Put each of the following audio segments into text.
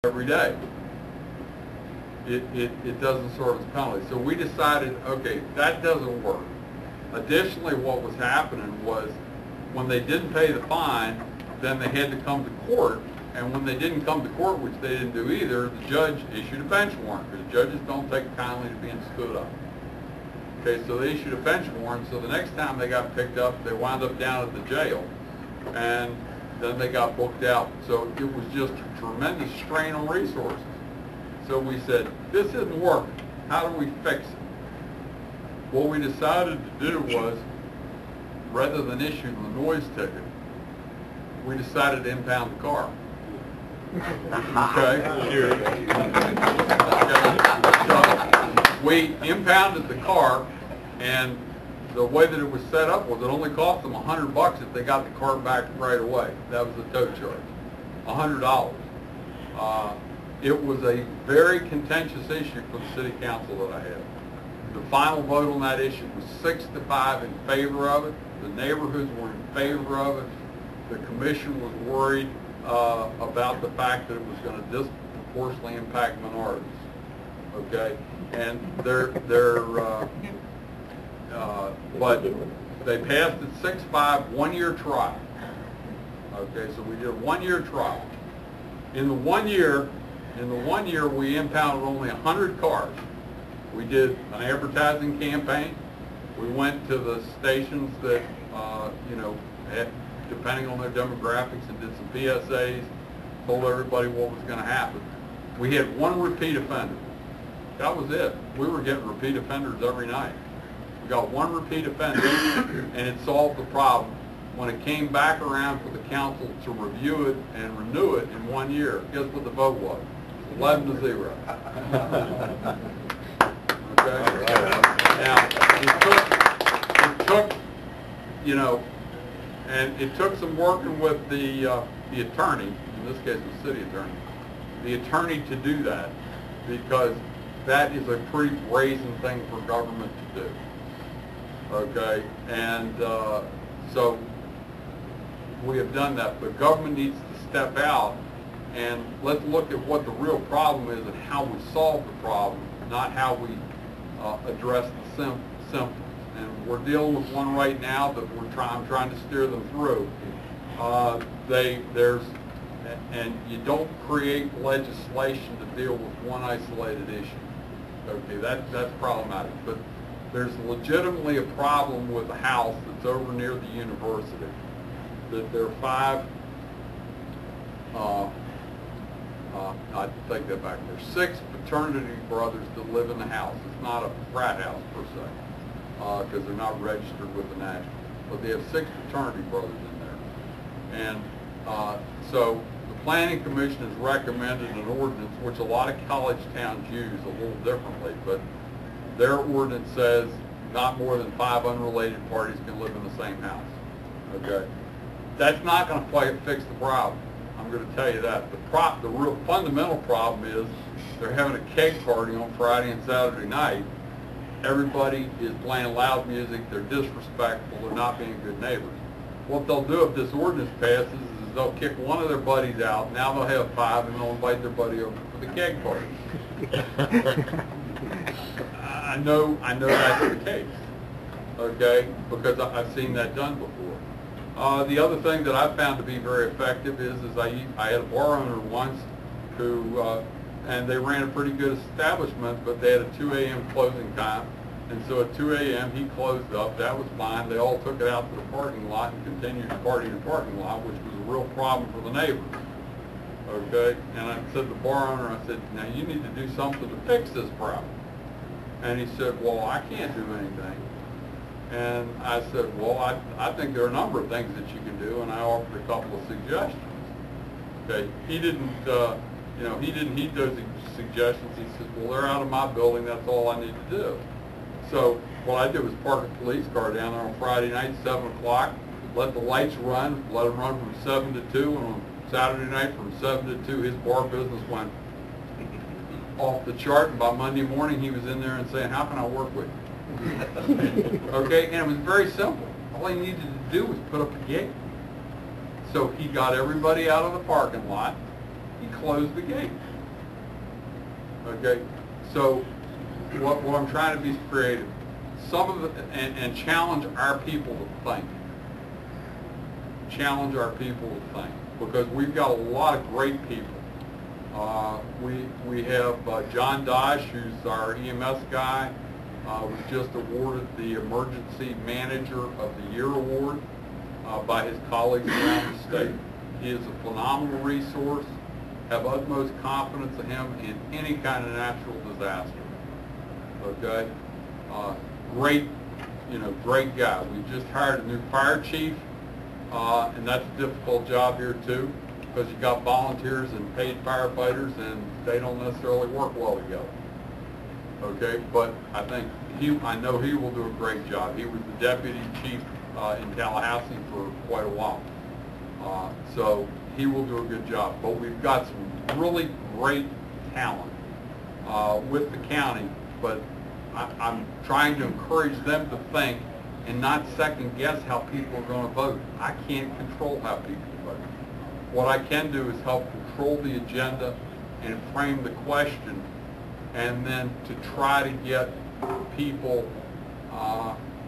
every day. It doesn't serve as a penalty. So we decided, okay, that doesn't work. Additionally, what was happening was when they didn't pay the fine, then they had to come to court. And when they didn't come to court, which they didn't do either, the judge issued a bench warrant, because judges don't take kindly to being stood up. Okay, so they issued a bench warrant, so the next time they got picked up, they wound up down at the jail, and then they got booked out. So it was just a tremendous strain on resources. So we said, this isn't working. How do we fix it? What we decided to do was, rather than issue the noise ticket, we decided to impound the car. Okay? So we impounded the car, and the way that it was set up was it only cost them $100 if they got the car back right away. That was the tow charge, $100. It was a very contentious issue for the city council that I had. The final vote on that issue was 6-5 in favor of it. The neighborhoods were in favor of it. The commission was worried about the fact that it was going to disproportionately impact minorities. Okay, and but they passed it 6-5, 1 year trial. Okay, so we did a 1 year trial. In the one year, we impounded only 100 cars. We did an advertising campaign. We went to the stations that had, depending on their demographics, and did some PSAs, told everybody what was going to happen. We had one repeat offender. That was it. We were getting repeat offenders every night. We got one repeat offender, and it solved the problem. When it came back around for the council to review it and renew it in 1 year, guess what the vote was? 11-0. Okay? Now, it took, and it took some working with the attorney, in this case the city attorney, to do that, because that is a pretty brazen thing for government to do. Okay, and so we have done that, but government needs to step out and let's look at what the real problem is and how we solve the problem, not how we address the symptoms. And we're dealing with one right now that I'm trying to steer them through. And you don't create legislation to deal with one isolated issue. Okay, that's problematic. But there's legitimately a problem with a house that's over near the university. That there are 5, I take that back, there's 6 fraternity brothers that live in the house. It's not a frat house per se, because they're not registered with the National. But they have 6 fraternity brothers in there. And so the Planning Commission has recommended an ordinance, which a lot of college towns use a little differently, but their ordinance says not more than 5 unrelated parties can live in the same house. Okay? That's not going to fix the problem. I'm going to tell you that. The real fundamental problem is they're having a keg party on Friday and Saturday night. Everybody is playing loud music. They're disrespectful. They're not being good neighbors. What they'll do if this ordinance passes is they'll kick one of their buddies out. Now they'll have 5, and they'll invite their buddy over for the keg party. I know that's the case. Okay, because I've seen that done before. The other thing that I found to be very effective is I had a bar owner once who, and they ran a pretty good establishment, but they had a 2 a.m. closing time, and so at 2 a.m. he closed up. That was fine. They all took it out to the parking lot and continued to party in the parking lot, which was a real problem for the neighbors. Okay, and I said to the bar owner, I said, now you need to do something to fix this problem. And he said, well, I can't do anything. And I said, well, I think there are a number of things that you can do, and I offered a couple of suggestions. Okay, he didn't heed those suggestions. He said, well, they're out of my building. That's all I need to do. So what I did was park a police car down there on Friday night, 7 o'clock, let the lights run, let them run from 7 to 2, and on Saturday night from 7 to 2, his bar business went off the chart, and by Monday morning he was in there and saying, how can I work with you? Okay, and it was very simple. All he needed to do was put up a gate. So he got everybody out of the parking lot. He closed the gate. Okay, so what I'm trying to be creative, some of it, and challenge our people to think. Challenge our people to think, because we've got a lot of great people. We have John Dosh, who's our EMS guy. Was just awarded the Emergency Manager of the Year award by his colleagues around the state. He is a phenomenal resource. Have utmost confidence in him in any kind of natural disaster. Okay, great, great guy. We just hired a new fire chief, and that's a difficult job here too, because you got volunteers and paid firefighters, and they don't necessarily work well together. Okay, but I know he will do a great job. He was the deputy chief in Tallahassee for quite a while, so he will do a good job. But we've got some really great talent with the county, but I'm trying to encourage them to think and not second guess how people are going to vote. I can't control how people vote. What I can do is help control the agenda and frame the question, and then to try to get people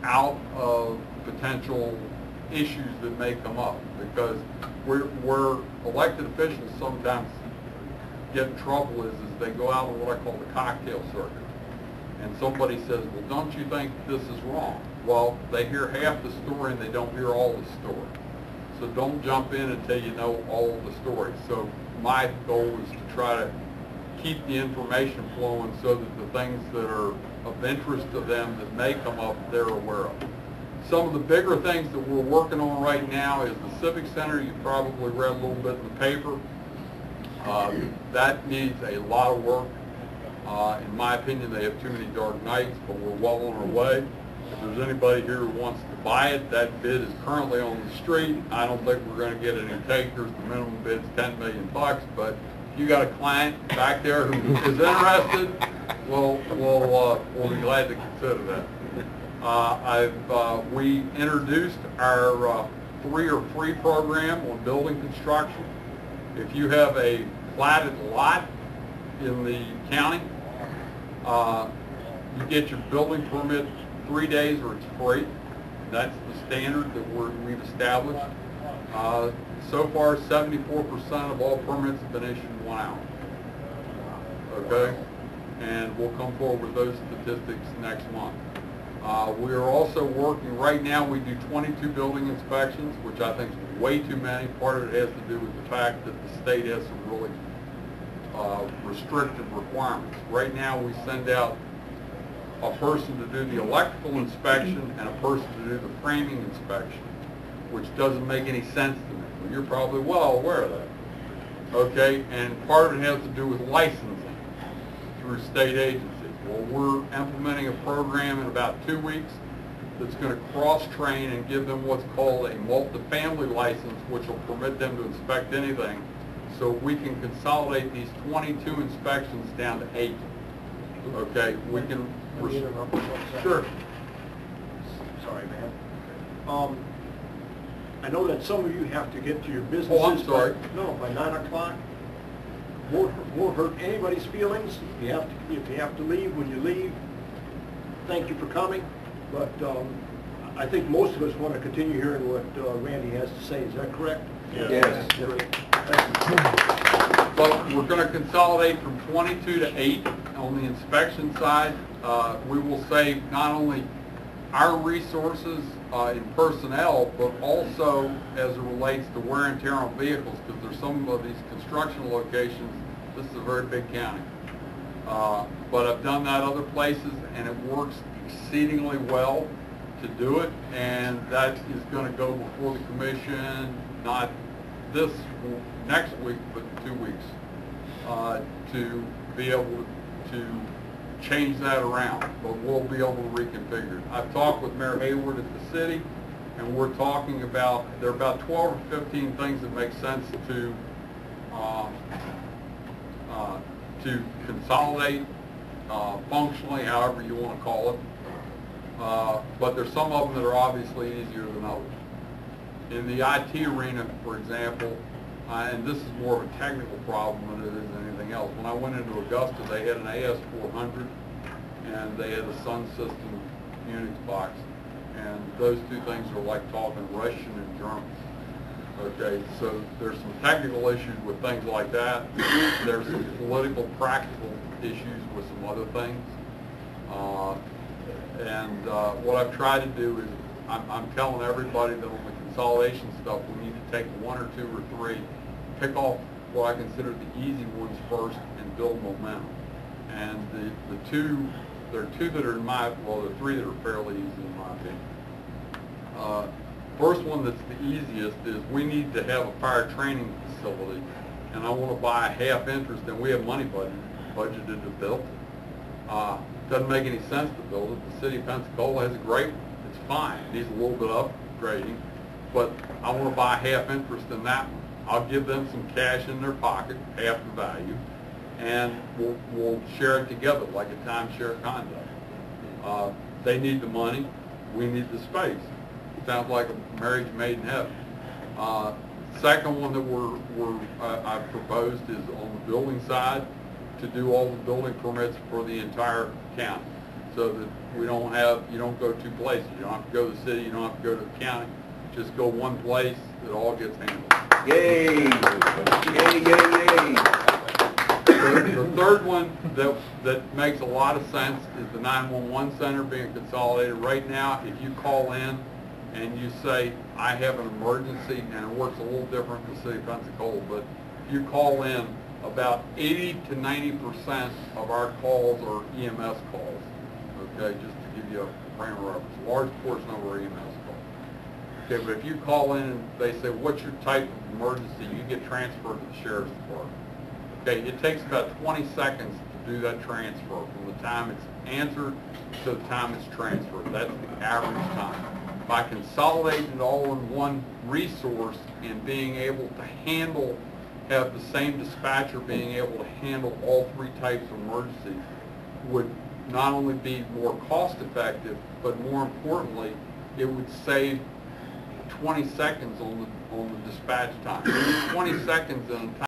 out of potential issues that may come up, because where elected officials sometimes get in trouble is they go out on what I call the cocktail circuit, and somebody says, well, don't you think this is wrong? Well, they hear half the story and they don't hear all the story. So don't jump in until you know all of the story. So my goal is to try to keep the information flowing so that the things that are of interest to them that may come up, they're aware of. Some of the bigger things that we're working on right now is the Civic Center. You probably read a little bit in the paper. That needs a lot of work. In my opinion, they have too many dark nights, but we're well on our way. If there's anybody here who wants to buy it, that bid is currently on the street. I don't think we're going to get any takers. The minimum bid is $10 million, but if you got a client back there who is interested, we'll be glad to consider that. We introduced our 3 or free program on building construction. If you have a platted lot in the county, you get your building permit 3 days or it's free. That's the standard that we've established. So far, 74% of all permits have been issued in 1 hour. Okay? And we'll come forward with those statistics next month. We are also working, right now we do 22 building inspections, which I think is way too many. Part of it has to do with the fact that the state has some really restrictive requirements. Right now we send out a person to do the electrical inspection and a person to do the framing inspection, which doesn't make any sense to me. Well, you're probably well aware of that. Okay, and part of it has to do with licensing through state agencies. Well, we're implementing a program in about 2 weeks that's going to cross-train and give them what's called a multifamily license, which will permit them to inspect anything. So we can consolidate these 22 inspections down to 8. Okay, we can. Sure. Sorry, man. I know that some of you have to get to your businesses. Oh, I'm sorry. By 9 o'clock. Won't hurt anybody's feelings. If you have to leave, when you leave, thank you for coming. But I think most of us want to continue hearing what Randy has to say. Is that correct? Yes. But we're going to consolidate from 22 to 8 on the inspection side. We will save not only our resources in personnel, but also as it relates to wear and tear on vehicles, because there's some of these construction locations. This is a very big county. But I've done that other places, and it works exceedingly well to do it, and that is going to go before the commission, not next week, but 2 weeks, to be able to change that around, but we'll be able to reconfigure it. I've talked with Mayor Hayward at the city, and we're talking about, there are about 12 or 15 things that make sense to consolidate functionally, however you want to call it. But there's some of them that are obviously easier than others. In the IT arena, for example, and this is more of a technical problem than it is anything everything else. When I went into Augusta, they had an AS400 and they had a Sun System Unix box, and those two things are like talking Russian and German. Okay, so there's some technical issues with things like that. There's some political, practical issues with some other things. What I've tried to do is, I'm telling everybody that on the consolidation stuff, we need to take one or two or three, pick off what I consider the easy ones first, and build momentum. And there are two that are in my, well, there are three that are fairly easy in my opinion. First one that's the easiest is we need to have a fire training facility, and I want to buy a half interest, and we have money budgeted to build it. Doesn't make any sense to build it. The city of Pensacola has a great one. It's fine. It needs a little bit of upgrading, but I want to buy a half interest in that one. I'll give them some cash in their pocket, half the value, and we'll share it together like a timeshare condo. They need the money. We need the space. Sounds like a marriage made in heaven. Second one that I've proposed is on the building side, to do all the building permits for the entire county, so that you don't go two places. You don't have to go to the city, you don't have to go to the county. Just go one place, it all gets handled. Yay! Yay, yay, yay! The third one that makes a lot of sense is the 911 center being consolidated. Right now, if you call in and you say, I have an emergency, and it works a little different in the city of Pensacola, but if you call in, about 80 to 90% of our calls are EMS calls, okay, just to give you a frame of reference. A large portion of our EMS calls. Okay, but if you call in and they say, what's your type of emergency, you get transferred to the sheriff's department. Okay, it takes about 20 seconds to do that transfer from the time it's answered to the time it's transferred. That's the average time. By consolidating it all in one resource and being able to have the same dispatcher being able to handle all three types of emergencies would not only be more cost effective, but more importantly, it would save 20 seconds on the dispatch time. 20 seconds in a time